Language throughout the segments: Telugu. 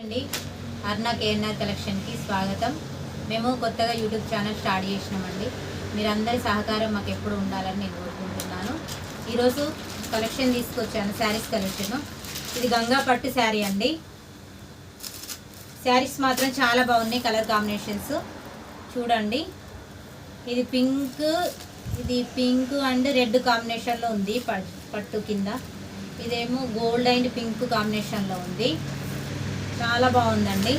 అండి అర్నా కేఎన్ఆర్ కలెక్షన్కి స్వాగతం. మేము కొత్తగా యూట్యూబ్ ఛానల్ స్టార్ట్ చేసినామండి. మీరందరి సహకారం మాకు ఎప్పుడు ఉండాలని నేను కోరుకుంటున్నాను. ఈరోజు కలెక్షన్ తీసుకొచ్చాను, శారీస్ కలెక్షన్. ఇది గంగా పట్టు శారీ అండి. శారీస్ మాత్రం చాలా బాగున్నాయి, కలర్ కాంబినేషన్స్ చూడండి. ఇది పింక్ అండ్ రెడ్ కాంబినేషన్లో ఉంది పట్టు కింద. ఇదేమో గోల్డ్ అండ్ పింక్ కాంబినేషన్లో ఉంది, చాలా బాగుందండి.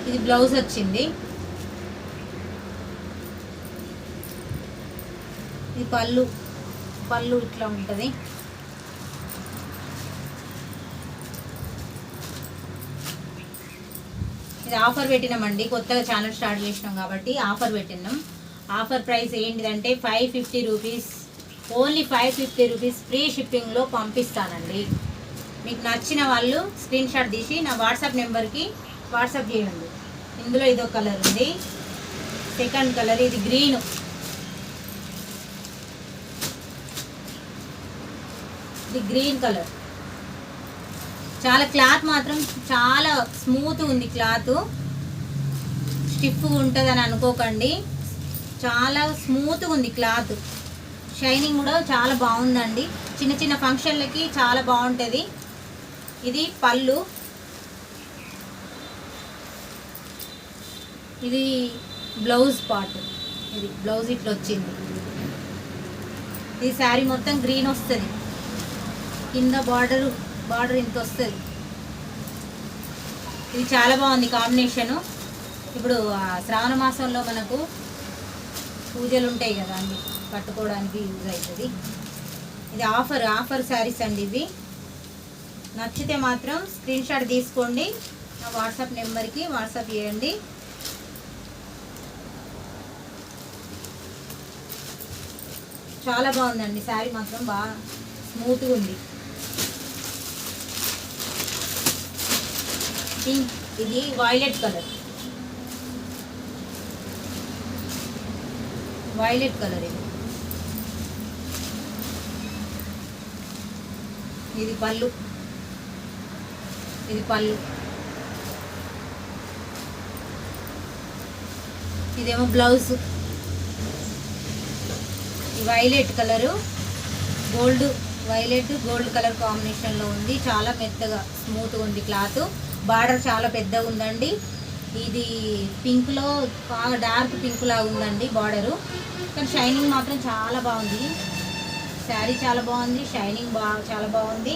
ఇది బ్లౌజ్ వచ్చింది. ఇది పళ్ళు ఇట్లా ఉంటుంది. ఇది ఆఫర్ పెట్టినామండి, కొత్తగా ఛానల్ స్టార్ట్ చేసినాం కాబట్టి ఆఫర్ పెట్టినాం. ఆఫర్ ప్రైస్ ఏంటిదంటే 550 రూపీస్, ఓన్లీ 550 రూపీస్ ఫ్రీ షిప్పింగ్లో పంపిస్తానండి. మీకు నచ్చిన వాళ్ళు స్క్రీన్ షాట్ తీసి నా వాట్సాప్ నెంబర్కి వాట్సాప్ చేయండి. ఇందులో ఇదో కలర్ ఉంది, సెకండ్ కలర్ ఇది గ్రీన్. ఇది గ్రీన్ కలర్. చాలా క్లాత్ మాత్రం చాలా స్మూత్ ఉంది, క్లాత్ స్టిఫ్ ఉంటుందని అనుకోకండి, చాలా స్మూత్ ఉంది క్లాత్. షైనింగ్ కూడా చాలా బాగుందండి, చిన్న చిన్న ఫంక్షన్లకి చాలా బాగుంటుంది. ఇది పళ్ళు, ఇది బ్లౌజ్ పార్ట్. ఇది బ్లౌజ్ ఇట్లా వచ్చింది. ఈ శారీ మొత్తం గ్రీన్ వస్తుంది, కింద బార్డర్ ఇంత వస్తుంది. ఇది చాలా బాగుంది కాంబినేషను. ఇప్పుడు శ్రావణ మాసంలో మనకు పూజలు ఉంటాయి కదా అండి, కట్టుకోవడానికి యూజ్ అవుతుంది. ఇది ఆఫర్ శారీస్ అండి. ఇవి నచ్చితే మాత్రం స్క్రీన్ షాట్ తీసుకోండి, నా వాట్సాప్ నెంబర్కి వాట్సాప్ చేయండి. చాలా బాగుందండి శారీ మాత్రం, బాగా స్మూత్గా ఉంది. ఇది వైలెట్ కలర్, ఇది పళ్ళు. ఇదేమో బ్లౌజ్. ఈ వైలెట్ కలరు గోల్డ్ కలర్ కాంబినేషన్లో ఉంది. చాలా మెత్తగా స్మూత్గా ఉంది క్లాత్. బార్డర్ చాలా పెద్దగా ఉందండి. ఇది పింక్లో బాగా డార్క్ పింక్ లాగా ఉందండి బార్డరు, కానీ షైనింగ్ మాత్రం చాలా బాగుంది. శారీ చాలా బాగుంది, షైనింగ్ చాలా బాగుంది.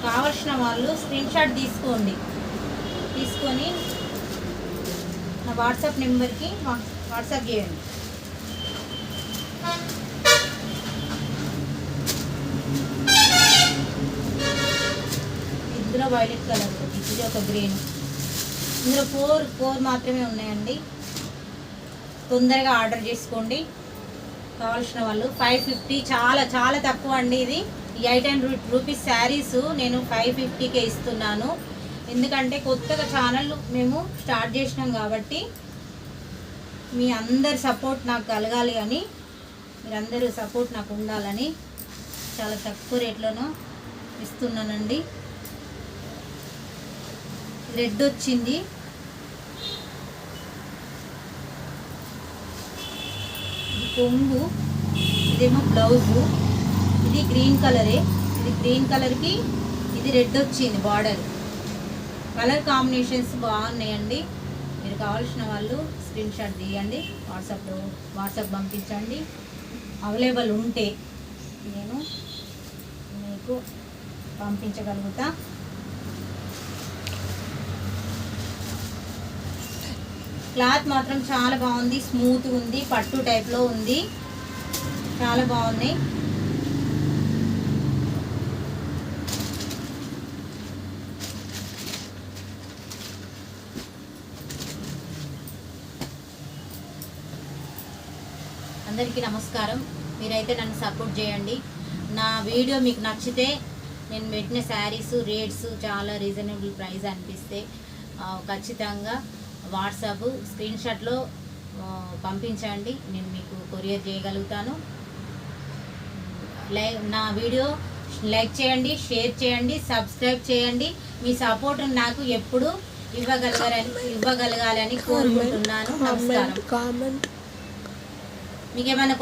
కావాల్సిన వాళ్ళు స్క్రీన్ షాట్ తీసుకొని నా వాట్సాప్ నెంబర్కి వాట్సాప్ చేయండి. ఇందులో వైలెట్ కలర్, ఇది ఒక గ్రీన్. ఇందులో ఫోర్ మాత్రమే ఉన్నాయండి. తొందరగా ఆర్డర్ చేసుకోండి కావాల్సిన వాళ్ళు. 550 చాలా తక్కువ అండి. ఇది 800 రూపీస్ శారీస్ నేను 550కే ఇస్తున్నాను. ఎందుకంటే కొత్తగా ఛానల్ మేము స్టార్ట్ చేసినాం కాబట్టి మీ అందరి సపోర్ట్ నాకు కలగాలి అని, మీరందరూ సపోర్ట్ నాకు ఉండాలని చాలా తక్కువ రేట్లోనూ ఇస్తున్నానండి. రెడ్ వచ్చింది, ఇది కొంగు, ఇదేమో బ్లౌజు. ఇది గ్రీన్ కలరే, ఇది గ్రీన్ కలర్కి ఇది రెడ్ వచ్చింది బార్డర్. కలర్ కాంబినేషన్స్ బాగున్నాయండి. మీరు కావాల్సిన వాళ్ళు స్క్రీన్ షాట్ తీయండి, వాట్సాప్ పంపించండి. అవైలబుల్ ఉంటే నేను మీకు పంపించగలుగుతా. క్లాత్ మాత్రం చాలా బాగుంది, స్మూత్ ఉంది, పట్టు టైప్లో ఉంది, చాలా బాగున్నాయి. అందరికీ నమస్కారం. మీరైతే నన్ను సపోర్ట్ చేయండి. నా వీడియో మీకు నచ్చితే నేను పెట్టిన శారీస్ రేట్స్ చాలా రీజనబుల్ ప్రైస్ అనిపిస్తే ఖచ్చితంగా వాట్సాప్ స్క్రీన్ షాట్లో పంపించండి, నేను మీకు కొరియర్ చేయగలుగుతాను. నా వీడియో లైక్ చేయండి, షేర్ చేయండి, సబ్స్క్రైబ్ చేయండి. మీ సపోర్ట్ నాకు ఎప్పుడు ఇవ్వగలగాలని కోరుకుంటున్నాను. నమస్కారం. మీకేమైనా